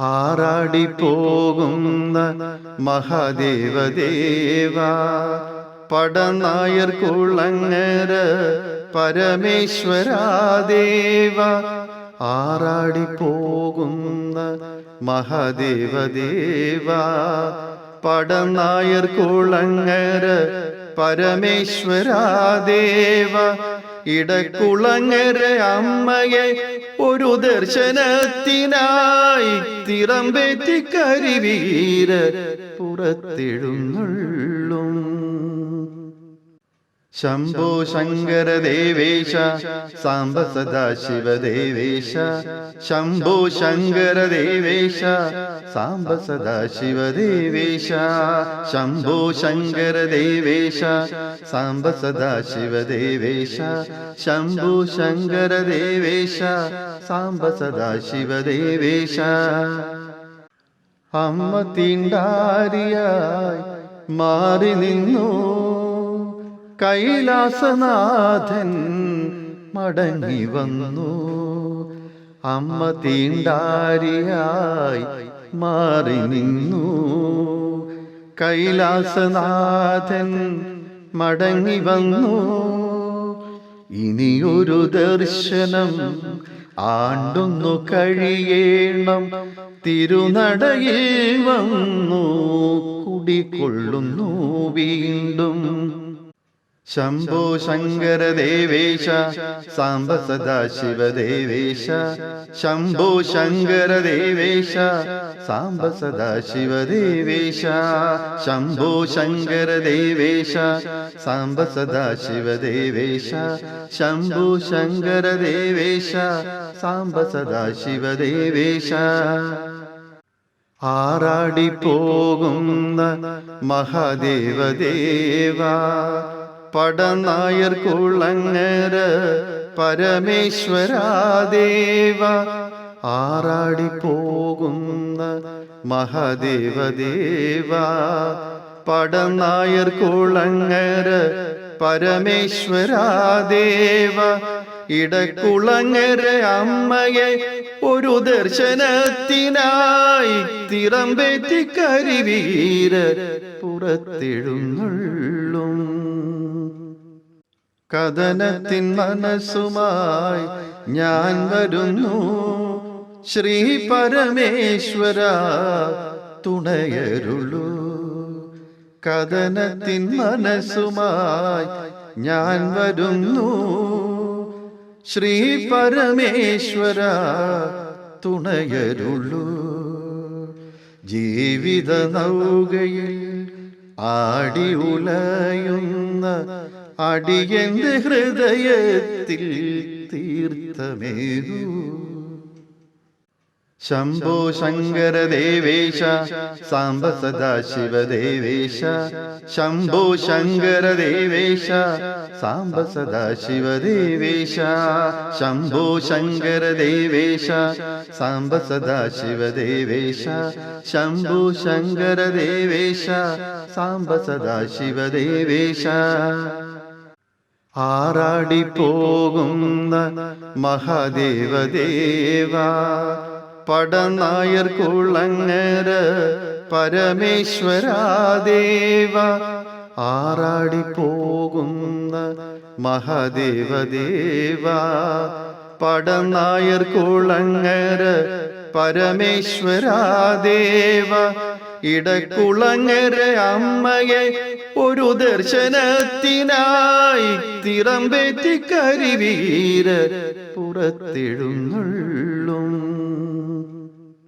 ആറാടിപ്പോകുന്ന മഹാദേവദേവ പടനായർ കുളങ്ങര പരമേശ്വരാദേവ. ആറാടിപ്പോകുന്ന മഹാദേവദേവ പടനായർ കുളങ്ങര പരമേശ്വരാദേവ. ഇടക്കുളങ്ങര അമ്മയെ ഒരു ദർശനത്തിനായി തിറമ്പേറ്റി കരിവീര പുറത്തെഴുന്നള്ളും. ശംഭോ ശങ്കര ദേവേശ സാംബ സദാശിവദേവേശ. ശംഭോ ശങ്കര ദേവേശ സാംബ സദാശിവദേവേശ. ശംഭോ ശങ്കര ദേവേശ സാംബ സദാശിവദേവേശ. ശംഭോ ശങ്കര ദേവേശ സാംബ സദാശിവദേവേശ. അമ്മ തീണ്ടാരിയായി മാറി നിന്നു കൈലാസനാഥൻ മടങ്ങി വന്നു. അമ്മ തീണ്ടാരിയായി മാറി നിന്നു കൈലാസനാഥൻ മടങ്ങി വന്നു. ഇനിയൊരു ദർശനം ആണ്ടൊന്നു കഴിയേണം. തിരുനടയിൽ വന്നു കുടികൊള്ളുന്നു വീണ്ടും. ശംഭോ ശങ്കര ദേവേശ സാംബ സദാശിവദേവേശ. ശംഭോ ശങ്കര ദേവേശ സാംബ സദാശിവദേവേശ. ശംഭോ ശങ്കര ദേവേശ സാംബ സദാശിവദേവേശ. ശംഭോ ശങ്കര ദേവേശ സാംബ സദാശിവദേവേശ. ആറാടിപ്പോകുന്ന മഹാദേവദേവ പടനായർ കുളങ്ങര പരമേശ്വരാദേവ. ആറാടിപ്പോകുന്ന മഹാദേവദേവ പടനായർ കുളങ്ങര പരമേശ്വരാദേവ. ഇടക്കുളങ്ങര അമ്മയെ ഒരു ദർശനത്തിനായി തിറമ്പേറ്റി കരിവീര പുറത്തെഴുന്നള്ളും. കഥനത്തിൻ മനസ്സുമായി ഞാൻ വരുന്നു. ശ്രീ പരമേശ്വര തുണയരുളൂ. കഥനത്തിൻ മനസ്സുമായി ഞാൻ വരുന്നു. ശ്രീ പരമേശ്വര തുണയരുളൂ. ജീവിത നൗകയിൽ ആടി ഉലയുന്ന അടിയന്റെ ഹൃദയത്തിൽ തീർത്ഥമേകൂ. ശംഭോ ശങ്കര ദേവേശ സാംബ സദാശിവദേവേശ. ശംഭോ ശങ്കര ദേവേശ സാംബ സദാശിവദേവേശ. ശംഭോ ശങ്കര ദേവേശ സാംബ സദാശിവദേവേശ. ശംഭോ ശങ്കര ദേവേശ സാംബ സദാശിവദേവേശ. ആറാടിപ്പോകുന്ന മഹാദേവദേവ പടനായർ കുളങ്ങര പരമേശ്വരാദേവ. ആറാടിപ്പോകുന്ന മഹാദേവദേവ പടനായർ കുളങ്ങര പരമേശ്വരാദേവ. ഇടക്കുളങ്ങര അമ്മയെ ഒരു ദർശനത്തിനായി തിറമ്പേറ്റി കരിവീര പുറത്തെഴുന്നള്ളും.